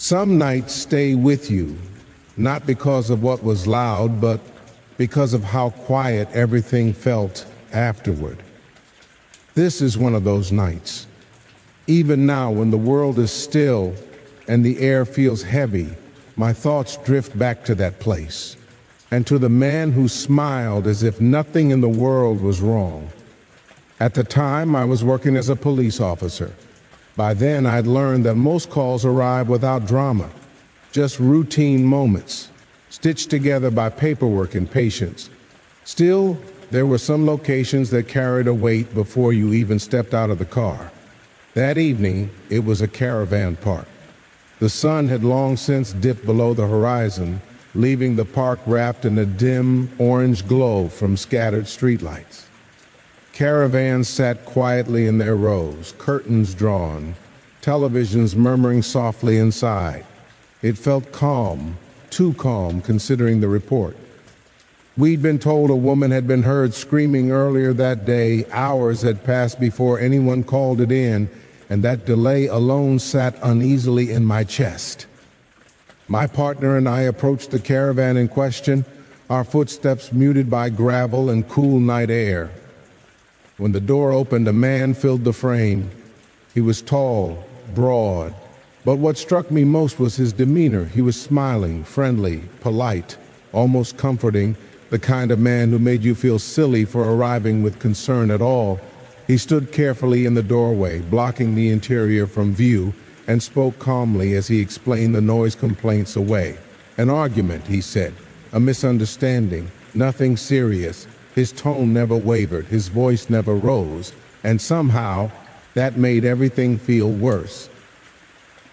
Some nights stay with you, not because of what was loud, but because of how quiet everything felt afterward. This is one of those nights. Even now, when the world is still and the air feels heavy, my thoughts drift back to that place, and to the man who smiled as if nothing in the world was wrong. At the time, I was working as a police officer. By then, I'd learned that most calls arrive without drama, just routine moments, stitched together by paperwork and patience. Still, there were some locations that carried a weight before you even stepped out of the car. That evening, it was a caravan park. The sun had long since dipped below the horizon, leaving the park wrapped in a dim orange glow from scattered streetlights. Caravans sat quietly in their rows, curtains drawn, televisions murmuring softly inside. It felt calm, too calm considering the report. We'd been told a woman had been heard screaming earlier that day. Hours had passed before anyone called it in, and that delay alone sat uneasily in my chest. My partner and I approached the caravan in question, our footsteps muted by gravel and cool night air. When the door opened, a man filled the frame. He was tall, broad, but what struck me most was his demeanor. He was smiling, friendly, polite, almost comforting, the kind of man who made you feel silly for arriving with concern at all. He stood carefully in the doorway, blocking the interior from view, and spoke calmly as he explained the noise complaints away. An argument, he said, a misunderstanding, nothing serious. His tone never wavered, his voice never rose, and somehow that made everything feel worse.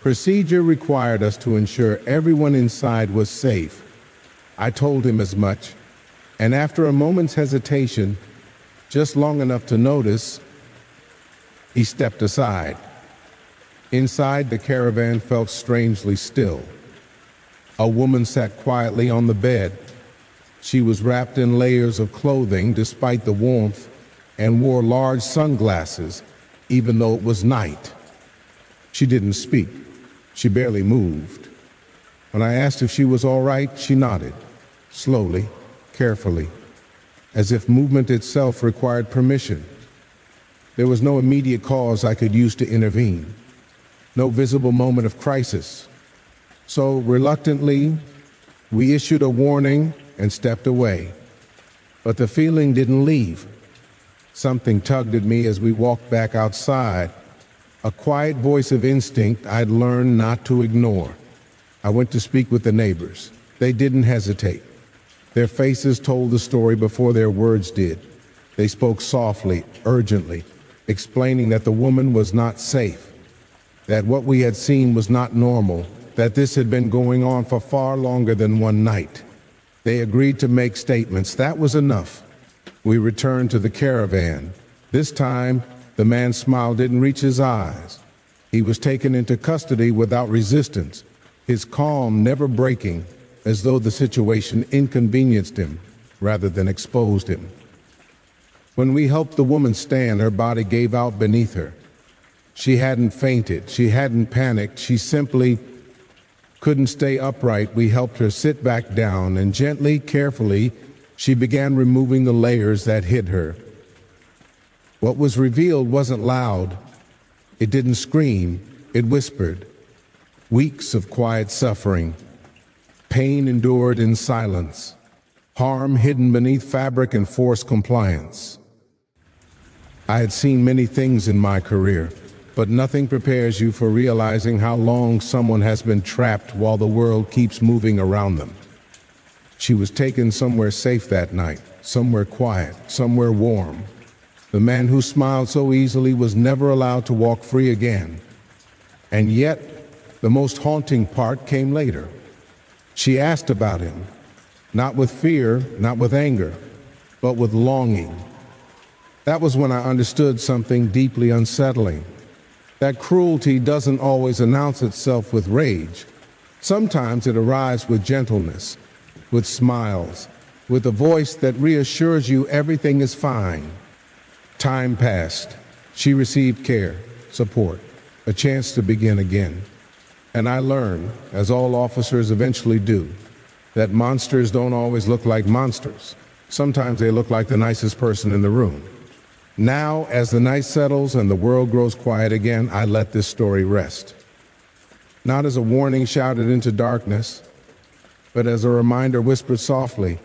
Procedure required us to ensure everyone inside was safe. I told him as much, and after a moment's hesitation, just long enough to notice, he stepped aside. Inside, the caravan felt strangely still. A woman sat quietly on the bed. She was wrapped in layers of clothing despite the warmth and wore large sunglasses, even though it was night. She didn't speak. She barely moved. When I asked if she was all right, she nodded, slowly, carefully, as if movement itself required permission. There was no immediate cause I could use to intervene, no visible moment of crisis. So reluctantly, we issued a warning and stepped away. But the feeling didn't leave. Something tugged at me as we walked back outside, a quiet voice of instinct I'd learned not to ignore. I went to speak with the neighbors. They didn't hesitate. Their faces told the story before their words did. They spoke softly, urgently, explaining that the woman was not safe, that what we had seen was not normal, that this had been going on for far longer than one night. They agreed to make statements. That was enough. We returned to the caravan. This time, the man's smile didn't reach his eyes. He was taken into custody without resistance, his calm never breaking, as though the situation inconvenienced him rather than exposed him. When we helped the woman stand, her body gave out beneath her. She hadn't fainted, she hadn't panicked, she simply couldn't stay upright. We helped her sit back down, and gently, carefully, she began removing the layers that hid her. What was revealed wasn't loud. It didn't scream, it whispered. Weeks of quiet suffering, pain endured in silence, harm hidden beneath fabric and forced compliance. I had seen many things in my career, but nothing prepares you for realizing how long someone has been trapped while the world keeps moving around them. She was taken somewhere safe that night, somewhere quiet, somewhere warm. The man who smiled so easily was never allowed to walk free again. And yet, the most haunting part came later. She asked about him, not with fear, not with anger, but with longing. That was when I understood something deeply unsettling. That cruelty doesn't always announce itself with rage. Sometimes it arrives with gentleness, with smiles, with a voice that reassures you everything is fine. Time passed. She received care, support, a chance to begin again. And I learned, as all officers eventually do, that monsters don't always look like monsters. Sometimes they look like the nicest person in the room. Now, as the night settles and the world grows quiet again, I let this story rest. Not as a warning shouted into darkness, but as a reminder whispered softly,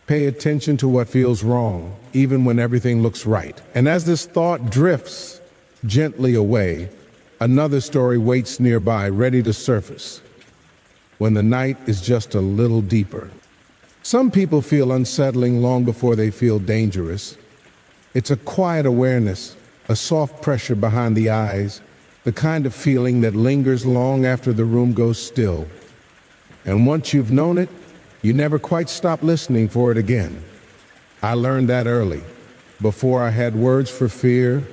pay attention to what feels wrong, even when everything looks right. And as this thought drifts gently away, another story waits nearby, ready to surface, when the night is just a little deeper. Some people feel unsettling long before they feel dangerous. It's a quiet awareness, a soft pressure behind the eyes, the kind of feeling that lingers long after the room goes still. And once you've known it, you never quite stop listening for it again. I learned that early, before I had words for fear,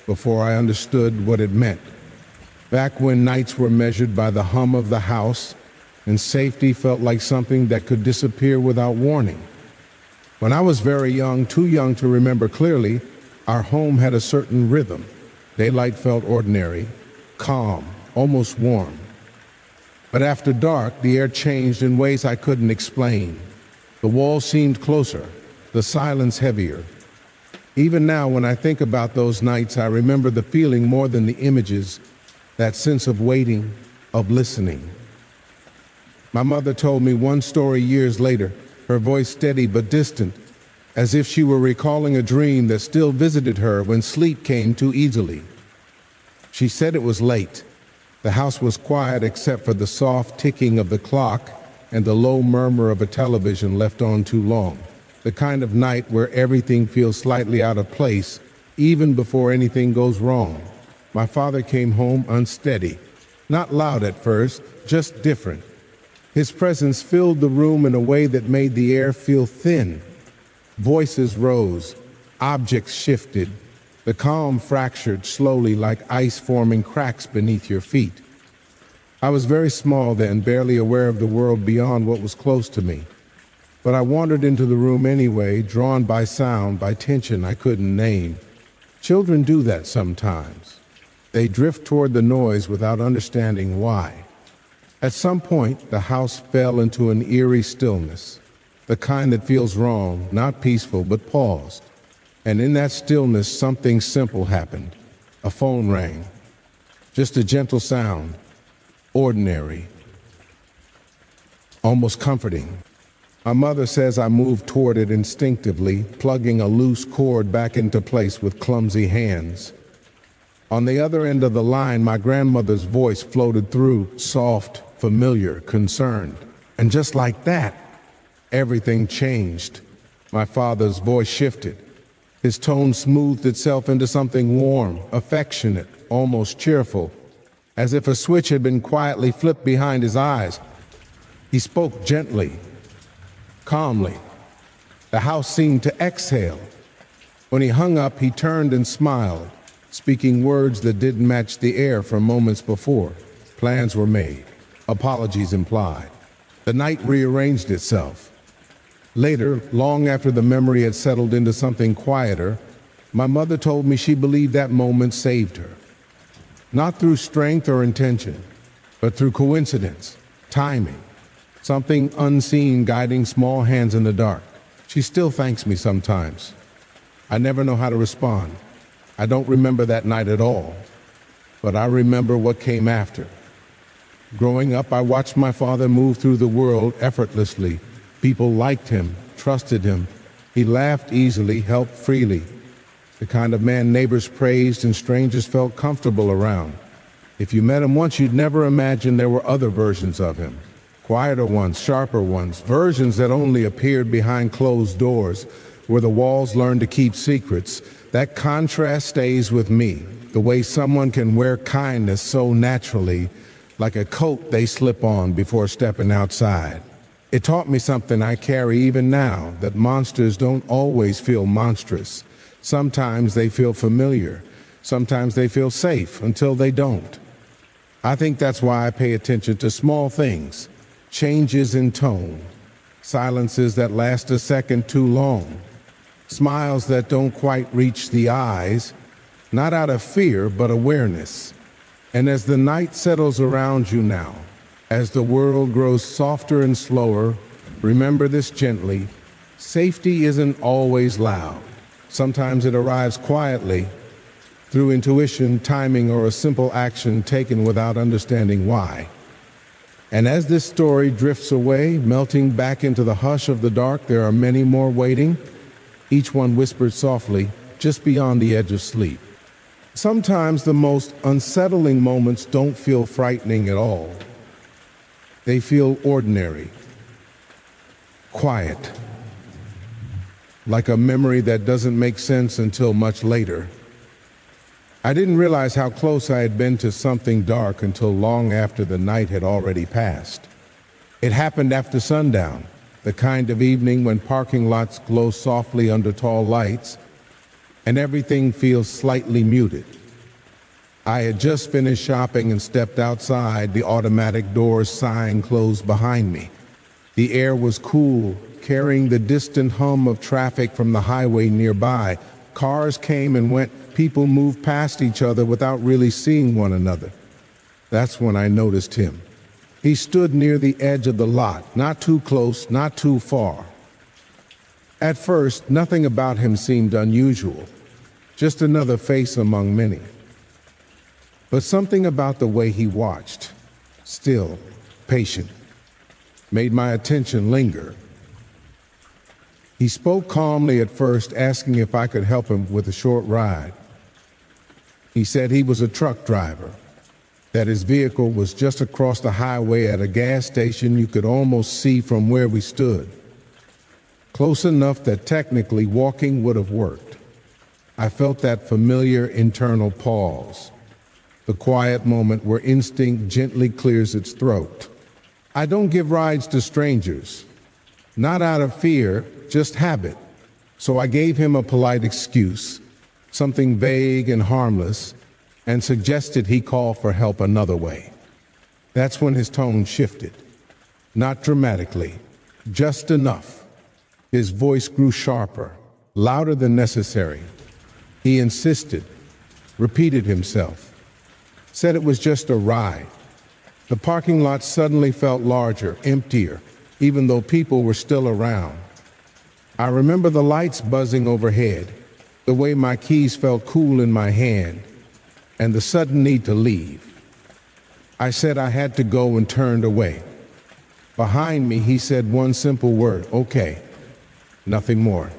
before I understood what it meant. Back when nights were measured by the hum of the house and safety felt like something that could disappear without warning. When I was very young, too young to remember clearly, our home had a certain rhythm. Daylight felt ordinary, calm, almost warm. But after dark, the air changed in ways I couldn't explain. The walls seemed closer, the silence heavier. Even now, when I think about those nights, I remember the feeling more than the images, that sense of waiting, of listening. My mother told me one story years later, her voice steady but distant, as if she were recalling a dream that still visited her when sleep came too easily. She said it was late. The house was quiet except for the soft ticking of the clock and the low murmur of a television left on too long. The kind of night where everything feels slightly out of place, even before anything goes wrong. My father came home unsteady, not loud at first, just different. His presence filled the room in a way that made the air feel thin. Voices rose, objects shifted. The calm fractured slowly like ice forming cracks beneath your feet. I was very small then, barely aware of the world beyond what was close to me. But I wandered into the room anyway, drawn by sound, by tension I couldn't name. Children do that sometimes. They drift toward the noise without understanding why. At some point, the house fell into an eerie stillness, the kind that feels wrong, not peaceful, but paused. And in that stillness, something simple happened. A phone rang. Just a gentle sound, ordinary, almost comforting. My mother says I moved toward it instinctively, plugging a loose cord back into place with clumsy hands. On the other end of the line, my grandmother's voice floated through, soft, familiar, concerned. And just like that, everything changed. My father's voice shifted. His tone smoothed itself into something warm, affectionate, almost cheerful, as if a switch had been quietly flipped behind his eyes. He spoke gently, calmly. The house seemed to exhale. When he hung up, he turned and smiled, speaking words that didn't match the air from moments before. Plans were made. Apologies implied. The night rearranged itself. Later, long after the memory had settled into something quieter, my mother told me she believed that moment saved her. Not through strength or intention, but through coincidence, timing, something unseen guiding small hands in the dark. She still thanks me sometimes. I never know how to respond. I don't remember that night at all, but I remember what came after. Growing up, I watched my father move through the world effortlessly. People liked him, trusted him. He laughed easily, helped freely. The kind of man neighbors praised and strangers felt comfortable around. If you met him once, you'd never imagine there were other versions of him. Quieter ones, sharper ones, versions that only appeared behind closed doors, where the walls learned to keep secrets. That contrast stays with me. The way someone can wear kindness so naturally, like a coat they slip on before stepping outside. It taught me something I carry even now, that monsters don't always feel monstrous. Sometimes they feel familiar. Sometimes they feel safe until they don't. I think that's why I pay attention to small things, changes in tone, silences that last a second too long, smiles that don't quite reach the eyes, not out of fear but awareness. And as the night settles around you now, as the world grows softer and slower, remember this gently. Safety isn't always loud. Sometimes it arrives quietly, through intuition, timing, or a simple action taken without understanding why. And as this story drifts away, melting back into the hush of the dark, there are many more waiting, each one whispered softly, just beyond the edge of sleep. Sometimes the most unsettling moments don't feel frightening at all. They feel ordinary, quiet, like a memory that doesn't make sense until much later. I didn't realize how close I had been to something dark until long after the night had already passed. It happened after sundown, the kind of evening when parking lots glow softly under tall lights and everything feels slightly muted. I had just finished shopping and stepped outside, the automatic doors sighing closed behind me. The air was cool, carrying the distant hum of traffic from the highway nearby. Cars came and went, people moved past each other without really seeing one another. That's when I noticed him. He stood near the edge of the lot, not too close, not too far. At first, nothing about him seemed unusual, just another face among many. But something about the way he watched, still, patient, made my attention linger. He spoke calmly at first, asking if I could help him with a short ride. He said he was a truck driver, that his vehicle was just across the highway at a gas station you could almost see from where we stood. Close enough that technically walking would have worked. I felt that familiar internal pause, the quiet moment where instinct gently clears its throat. I don't give rides to strangers, not out of fear, just habit. So I gave him a polite excuse, something vague and harmless, and suggested he call for help another way. That's when his tone shifted. Not dramatically, just enough. His voice grew sharper, louder than necessary. He insisted, repeated himself, said it was just a ride. The parking lot suddenly felt larger, emptier, even though people were still around. I remember the lights buzzing overhead, the way my keys felt cool in my hand, and the sudden need to leave. I said I had to go and turned away. Behind me, he said one simple word, "Okay," nothing more.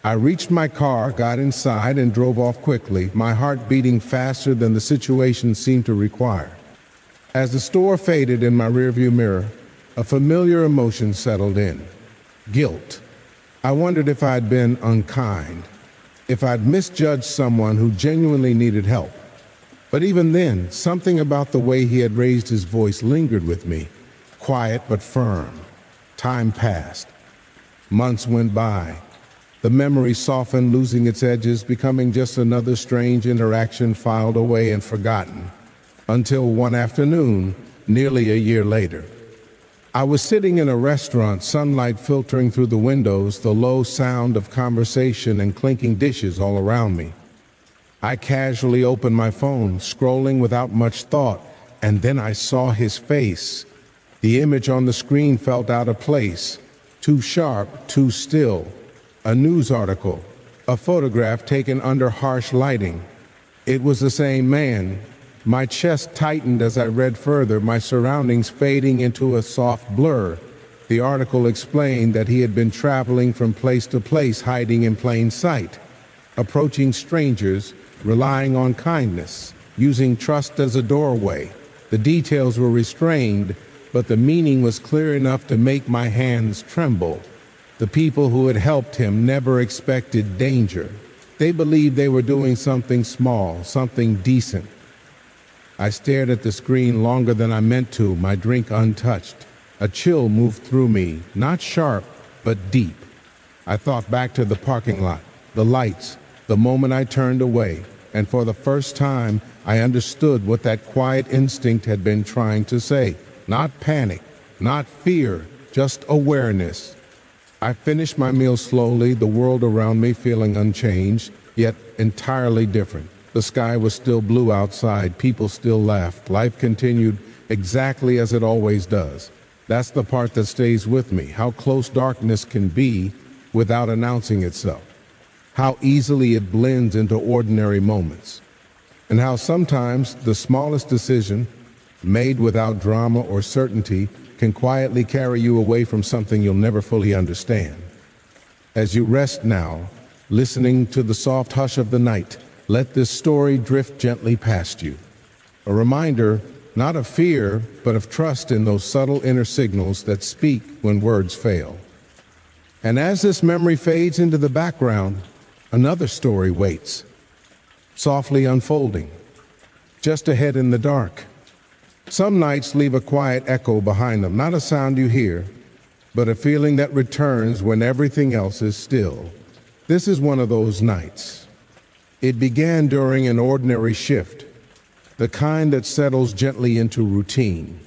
I reached my car, got inside, and drove off quickly, my heart beating faster than the situation seemed to require. As the store faded in my rearview mirror, a familiar emotion settled in. Guilt. I wondered if I'd been unkind, if I'd misjudged someone who genuinely needed help. But even then, something about the way he had raised his voice lingered with me, quiet but firm. Time passed. Months went by. The memory softened, losing its edges, becoming just another strange interaction filed away and forgotten. Until one afternoon, nearly a year later. I was sitting in a restaurant, sunlight filtering through the windows, the low sound of conversation and clinking dishes all around me. I casually opened my phone, scrolling without much thought, and then I saw his face. The image on the screen felt out of place, too sharp, too still. A news article, a photograph taken under harsh lighting. It was the same man. My chest tightened as I read further, my surroundings fading into a soft blur. The article explained that he had been traveling from place to place, hiding in plain sight, approaching strangers, relying on kindness, using trust as a doorway. The details were restrained, but the meaning was clear enough to make my hands tremble. The people who had helped him never expected danger. They believed they were doing something small, something decent. I stared at the screen longer than I meant to, my drink untouched. A chill moved through me, not sharp, but deep. I thought back to the parking lot, the lights, the moment I turned away, and for the first time, I understood what that quiet instinct had been trying to say. Not panic, not fear, just awareness. I finished my meal slowly, the world around me feeling unchanged, yet entirely different. The sky was still blue outside, people still laughed, life continued exactly as it always does. That's the part that stays with me, how close darkness can be without announcing itself, how easily it blends into ordinary moments, and how sometimes the smallest decision, made without drama or certainty, can quietly carry you away from something you'll never fully understand. As you rest now, listening to the soft hush of the night, let this story drift gently past you. A reminder, not of fear, but of trust in those subtle inner signals that speak when words fail. And as this memory fades into the background, another story waits, softly unfolding, just ahead in the dark. Some nights leave a quiet echo behind them, not a sound you hear, but a feeling that returns when everything else is still. This is one of those nights. It began during an ordinary shift, the kind that settles gently into routine.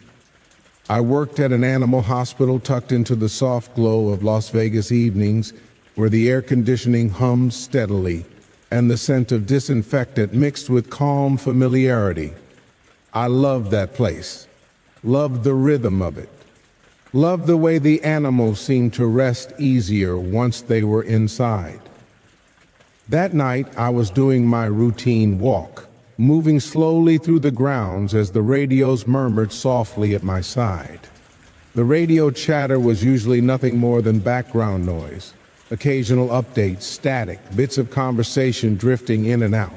I worked at an animal hospital tucked into the soft glow of Las Vegas evenings, where the air conditioning hummed steadily and the scent of disinfectant mixed with calm familiarity. I loved that place, loved the rhythm of it, loved the way the animals seemed to rest easier once they were inside. That night, I was doing my routine walk, moving slowly through the grounds as the radios murmured softly at my side. The radio chatter was usually nothing more than background noise, occasional updates, static, bits of conversation drifting in and out.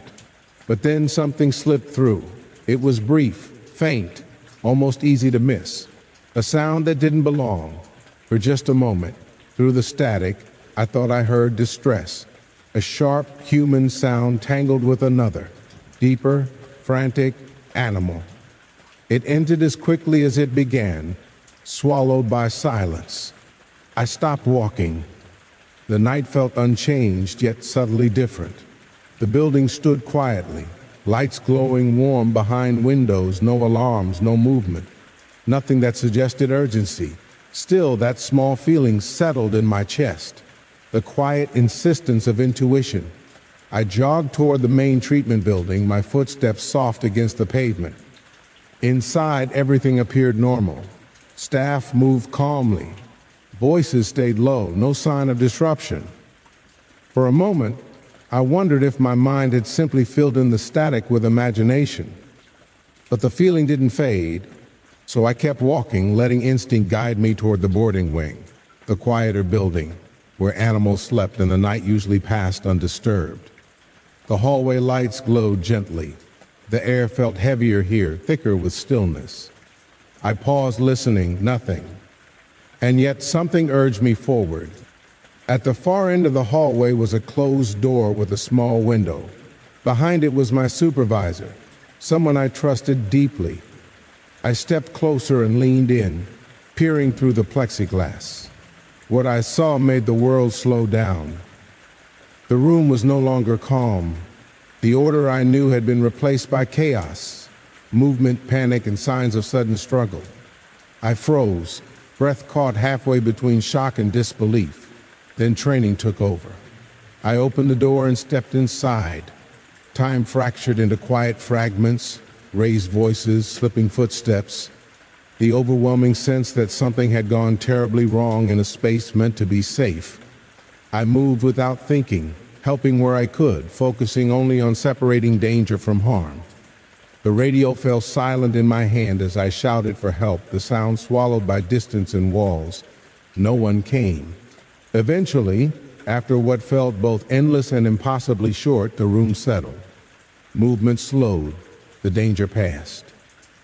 But then something slipped through. It was brief, faint, almost easy to miss. A sound that didn't belong. For just a moment, through the static, I thought I heard distress. A sharp human sound tangled with another, deeper, frantic, animal. It ended as quickly as it began, swallowed by silence. I stopped walking. The night felt unchanged, yet subtly different. The building stood quietly, lights glowing warm behind windows, no alarms, no movement, nothing that suggested urgency. Still, that small feeling settled in my chest. The quiet insistence of intuition. I jogged toward the main treatment building, my footsteps soft against the pavement. Inside, everything appeared normal. Staff moved calmly. Voices stayed low, no sign of disruption. For a moment, I wondered if my mind had simply filled in the static with imagination. But the feeling didn't fade, so I kept walking, letting instinct guide me toward the boarding wing, the quieter building, where animals slept and the night usually passed undisturbed. The hallway lights glowed gently. The air felt heavier here, thicker with stillness. I paused, listening, nothing. And yet something urged me forward. At the far end of the hallway was a closed door with a small window. Behind it was my supervisor, someone I trusted deeply. I stepped closer and leaned in, peering through the plexiglass. What I saw made the world slow down. The room was no longer calm. The order I knew had been replaced by chaos, movement, panic, and signs of sudden struggle. I froze, breath caught halfway between shock and disbelief. Then training took over. I opened the door and stepped inside. Time fractured into quiet fragments, raised voices, slipping footsteps. The overwhelming sense that something had gone terribly wrong in a space meant to be safe. I moved without thinking, helping where I could, focusing only on separating danger from harm. The radio fell silent in my hand as I shouted for help, the sound swallowed by distance and walls. No one came. Eventually, after what felt both endless and impossibly short, the room settled. Movement slowed. The danger passed.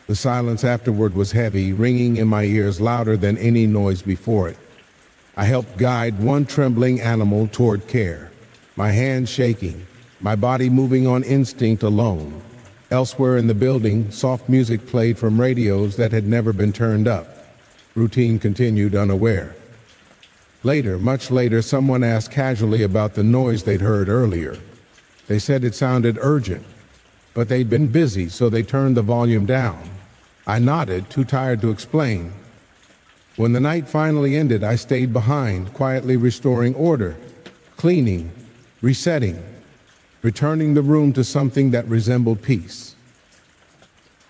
The silence afterward was heavy, ringing in my ears louder than any noise before it. I helped guide one trembling animal toward care, my hands shaking, my body moving on instinct alone. Elsewhere in the building, soft music played from radios that had never been turned up. Routine continued unaware. Later, much later, someone asked casually about the noise they'd heard earlier. They said it sounded urgent, but they'd been busy, so they turned the volume down. I nodded, too tired to explain. When the night finally ended, I stayed behind, quietly restoring order, cleaning, resetting. returning the room to something that resembled peace.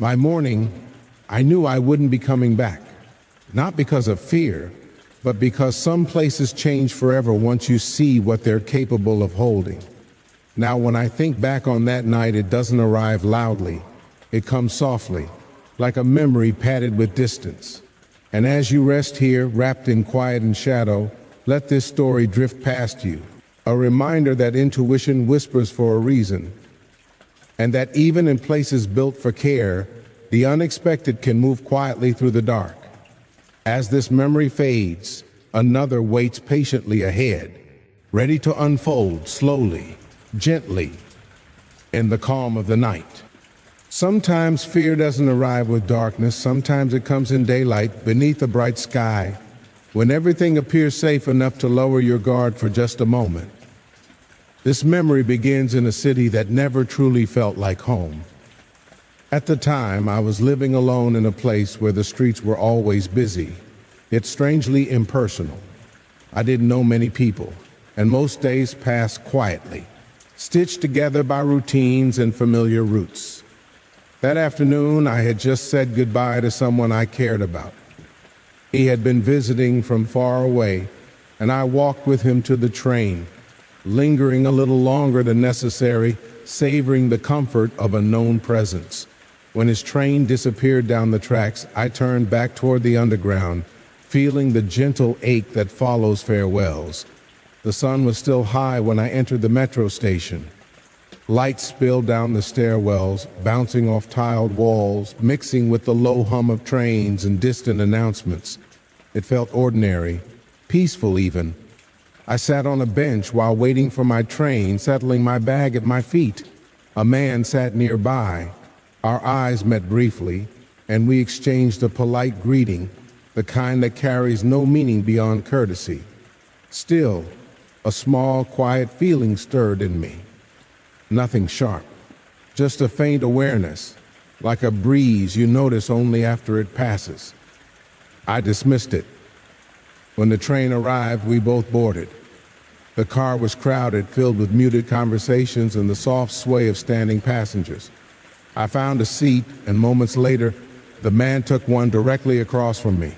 By morning, I knew I wouldn't be coming back, not because of fear, but because some places change forever once you see what they're capable of holding. Now, when I think back on that night, it doesn't arrive loudly. It comes softly, like a memory padded with distance. And as you rest here, wrapped in quiet and shadow, let this story drift past you, a reminder that intuition whispers for a reason, and that even in places built for care, the unexpected can move quietly through the dark. As this memory fades, another waits patiently ahead, ready to unfold slowly, gently, in the calm of the night. Sometimes fear doesn't arrive with darkness, sometimes it comes in daylight, beneath a bright sky, when everything appears safe enough to lower your guard for just a moment. This memory begins in a city that never truly felt like home. At the time, I was living alone in a place where the streets were always busy, yet strangely impersonal. I didn't know many people, and most days passed quietly, stitched together by routines and familiar routes. That afternoon, I had just said goodbye to someone I cared about. He had been visiting from far away, and I walked with him to the train, lingering a little longer than necessary, savoring the comfort of a known presence. When his train disappeared down the tracks, I turned back toward the underground, feeling the gentle ache that follows farewells. The sun was still high when I entered the metro station. Lights spilled down the stairwells, bouncing off tiled walls, mixing with the low hum of trains and distant announcements. It felt ordinary, peaceful even. I sat on a bench while waiting for my train, settling my bag at my feet. A man sat nearby. Our eyes met briefly, and we exchanged a polite greeting, the kind that carries no meaning beyond courtesy. Still, a small, quiet feeling stirred in me. Nothing sharp, just a faint awareness, like a breeze you notice only after it passes. I dismissed it. When the train arrived, we both boarded. The car was crowded, filled with muted conversations and the soft sway of standing passengers. I found a seat, and moments later, the man took one directly across from me,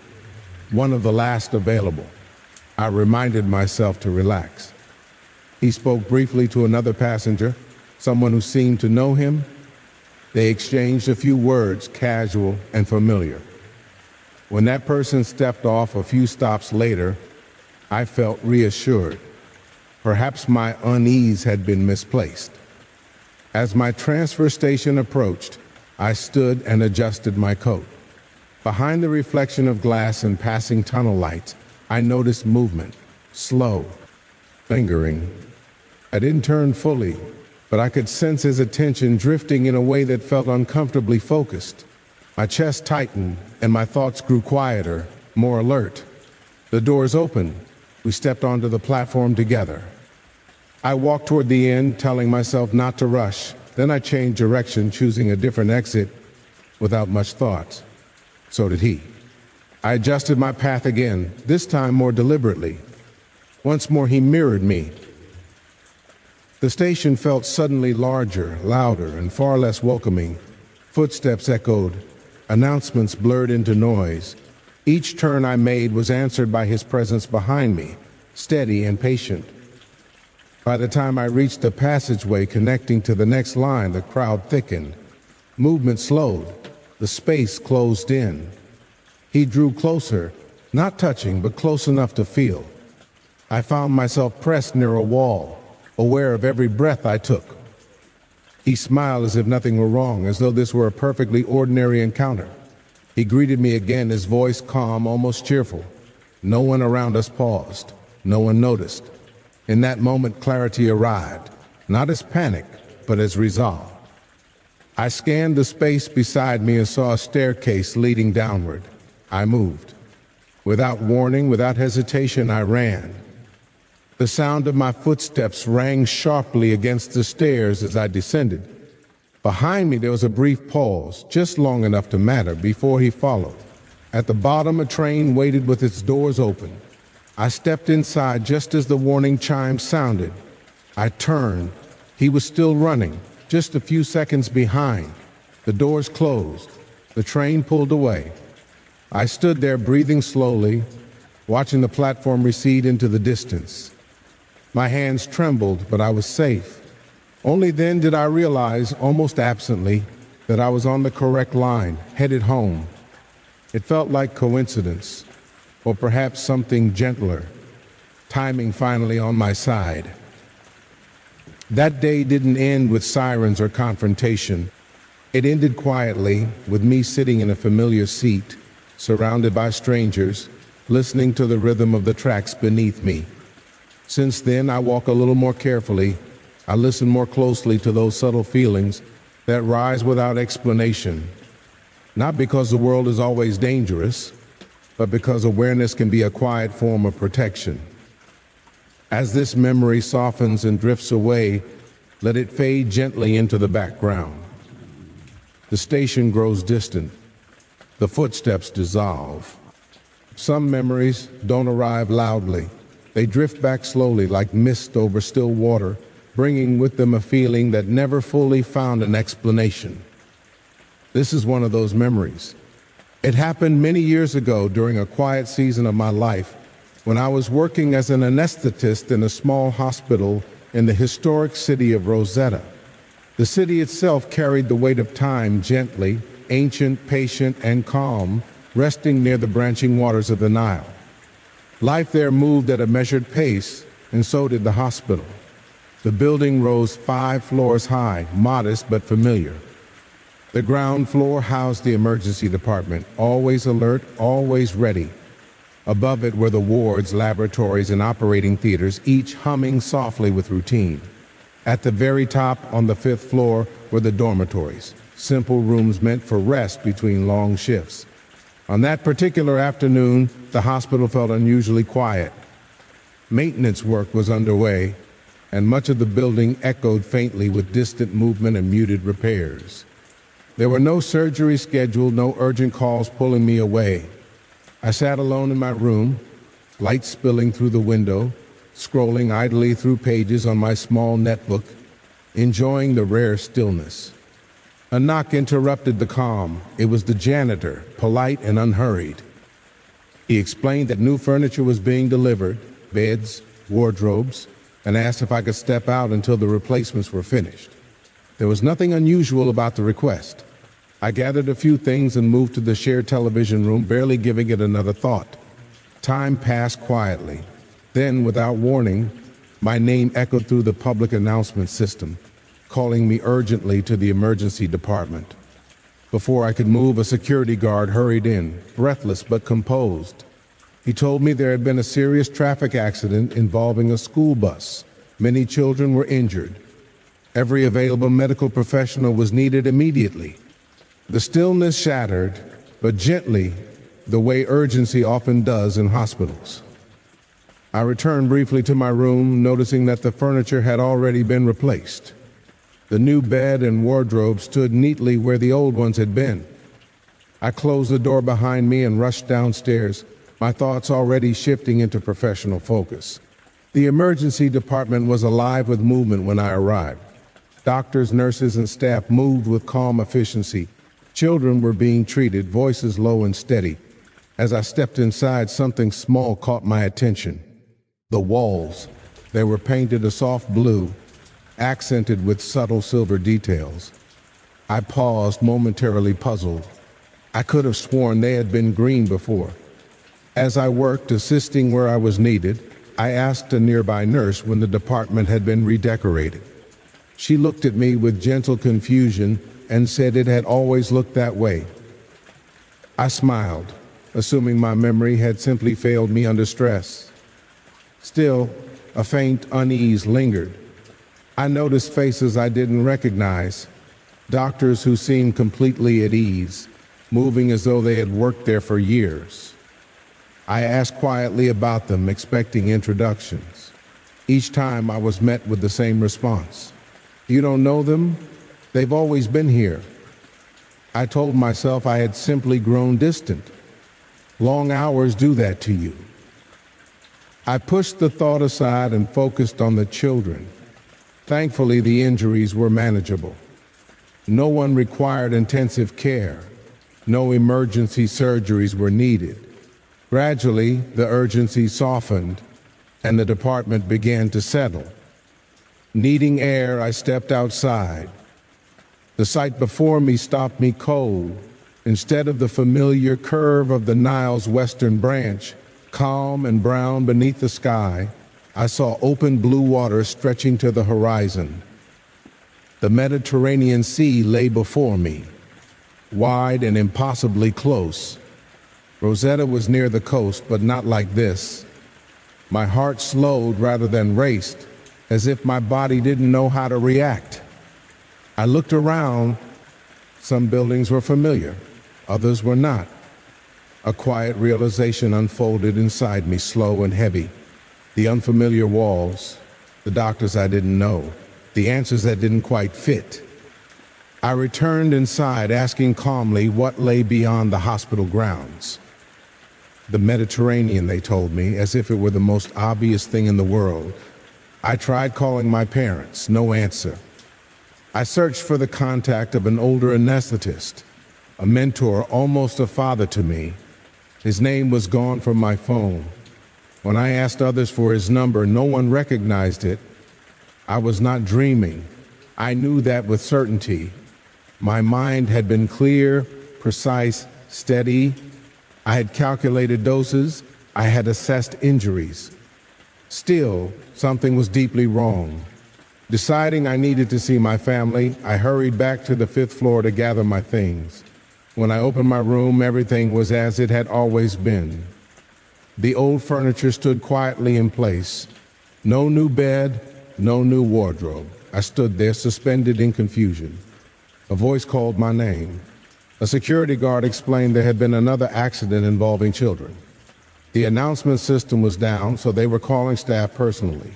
one of the last available. I reminded myself to relax. He spoke briefly to another passenger, someone who seemed to know him. They exchanged a few words, casual and familiar. When that person stepped off a few stops later, I felt reassured. Perhaps my unease had been misplaced. As my transfer station approached, I stood and adjusted my coat. Behind the reflection of glass and passing tunnel lights, I noticed movement, slow, lingering. I didn't turn fully, but I could sense his attention drifting in a way that felt uncomfortably focused. My chest tightened, and my thoughts grew quieter, more alert. The doors opened. We stepped onto the platform together. I walked toward the end, telling myself not to rush. Then I changed direction, choosing a different exit without much thought. So did he. I adjusted my path again, this time more deliberately. Once more he mirrored me. The station felt suddenly larger, louder, and far less welcoming. Footsteps echoed. Announcements blurred into noise. Each turn I made was answered by his presence behind me, steady and patient. By the time I reached the passageway connecting to the next line, the crowd thickened. Movement slowed. The space closed in. He drew closer, not touching, but close enough to feel. I found myself pressed near a wall, aware of every breath I took. He smiled as if nothing were wrong, as though this were a perfectly ordinary encounter. He greeted me again, his voice calm, almost cheerful. No one around us paused. No one noticed. In that moment, clarity arrived, not as panic, but as resolve. I scanned the space beside me and saw a staircase leading downward. I moved. Without warning, without hesitation, I ran. The sound of my footsteps rang sharply against the stairs as I descended. Behind me there was a brief pause, just long enough to matter, before he followed. At the bottom, a train waited with its doors open. I stepped inside just as the warning chime sounded. I turned, He was still running, just a few seconds behind. The doors closed. The train pulled away. I stood there breathing slowly, watching the platform recede into the distance. My hands trembled, but I was safe. Only then did I realize, almost absently, that I was on the correct line, headed home. It felt like coincidence, or perhaps something gentler, timing finally on my side. That day didn't end with sirens or confrontation. It ended quietly, with me sitting in a familiar seat, surrounded by strangers, listening to the rhythm of the tracks beneath me. Since then, I walk a little more carefully. I listen more closely to those subtle feelings that rise without explanation. Not because the world is always dangerous, but because awareness can be a quiet form of protection. As this memory softens and drifts away, let it fade gently into the background. The station grows distant. The footsteps dissolve. Some memories don't arrive loudly. They drift back slowly like mist over still water, bringing with them a feeling that never fully found an explanation. This is one of those memories. It happened many years ago during a quiet season of my life when I was working as an anesthetist in a small hospital in the historic city of Rosetta. The city itself carried the weight of time gently, ancient, patient, and calm, resting near the branching waters of the Nile. Life there moved at a measured pace, and so did the hospital. The building rose 5 floors high, modest but familiar. The ground floor housed the emergency department, always alert, always ready. Above it were the wards, laboratories, and operating theaters, each humming softly with routine. At the very top, on the 5th floor, were the dormitories, simple rooms meant for rest between long shifts. On that particular afternoon, the hospital felt unusually quiet. Maintenance work was underway, and much of the building echoed faintly with distant movement and muted repairs. There were no surgeries scheduled, no urgent calls pulling me away. I sat alone in my room, light spilling through the window, scrolling idly through pages on my small netbook, enjoying the rare stillness. A knock interrupted the calm. It was the janitor, polite and unhurried. He explained that new furniture was being delivered, beds, wardrobes, and asked if I could step out until the replacements were finished. There was nothing unusual about the request. I gathered a few things and moved to the shared television room, barely giving it another thought. Time passed quietly. Then, without warning, my name echoed through the public announcement system, calling me urgently to the emergency department. Before I could move, a security guard hurried in, breathless but composed. He told me there had been a serious traffic accident involving a school bus. Many children were injured. Every available medical professional was needed immediately. The stillness shattered, but gently, the way urgency often does in hospitals. I returned briefly to my room, noticing that the furniture had already been replaced. The new bed and wardrobe stood neatly where the old ones had been. I closed the door behind me and rushed downstairs, my thoughts already shifting into professional focus. The emergency department was alive with movement when I arrived. Doctors, nurses, and staff moved with calm efficiency. Children were being treated, voices low and steady. As I stepped inside, something small caught my attention. The walls. They were painted a soft blue, accented with subtle silver details. I paused, momentarily puzzled. I could have sworn they had been green before. As I worked, assisting where I was needed, I asked a nearby nurse when the department had been redecorated. She looked at me with gentle confusion and said it had always looked that way. I smiled, assuming my memory had simply failed me under stress. Still, a faint unease lingered. I noticed faces I didn't recognize, doctors who seemed completely at ease, moving as though they had worked there for years. I asked quietly about them, expecting introductions. Each time I was met with the same response. You don't know them? They've always been here. I told myself I had simply grown distant. Long hours do that to you. I pushed the thought aside and focused on the children. Thankfully, the injuries were manageable. No one required intensive care. No emergency surgeries were needed. Gradually, the urgency softened, and the department began to settle. Needing air, I stepped outside. The sight before me stopped me cold. Instead of the familiar curve of the Nile's western branch, calm and brown beneath the sky, I saw open blue water stretching to the horizon. The Mediterranean Sea lay before me, wide and impossibly close. Rosetta was near the coast, but not like this. My heart slowed rather than raced, as if my body didn't know how to react. I looked around. Some buildings were familiar, others were not. A quiet realization unfolded inside me, slow and heavy. The unfamiliar walls, the doctors I didn't know, the answers that didn't quite fit. I returned inside, asking calmly what lay beyond the hospital grounds. The Mediterranean, they told me, as if it were the most obvious thing in the world. I tried calling my parents, no answer. I searched for the contact of an older anesthetist, a mentor, almost a father to me. His name was gone from my phone. When I asked others for his number, no one recognized it. I was not dreaming. I knew that with certainty. My mind had been clear, precise, steady. I had calculated doses. I had assessed injuries. Still, something was deeply wrong. Deciding I needed to see my family, I hurried back to the 5th floor to gather my things. When I opened my room, everything was as it had always been. The old furniture stood quietly in place. No new bed, no new wardrobe. I stood there, suspended in confusion. A voice called my name. A security guard explained there had been another accident involving children. The announcement system was down, so they were calling staff personally.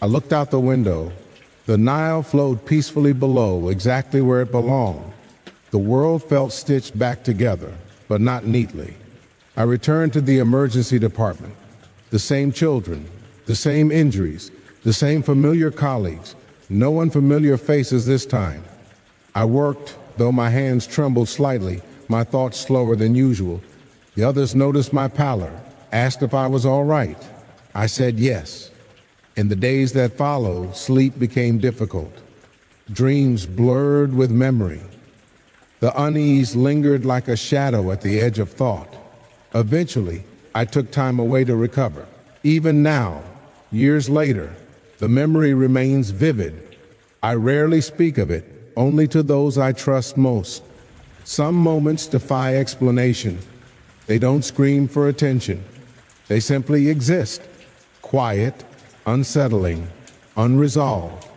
I looked out the window. The Nile flowed peacefully below, exactly where it belonged. The world felt stitched back together, but not neatly. I returned to the emergency department. The same children, the same injuries, the same familiar colleagues, no unfamiliar faces this time. I worked, though my hands trembled slightly, my thoughts slower than usual. The others noticed my pallor, asked if I was all right. I said yes. In the days that followed, sleep became difficult. Dreams blurred with memory. The unease lingered like a shadow at the edge of thought. Eventually, I took time away to recover. Even now, years later, the memory remains vivid. I rarely speak of it, only to those I trust most. Some moments defy explanation. They don't scream for attention. They simply exist, quiet, unsettling, unresolved.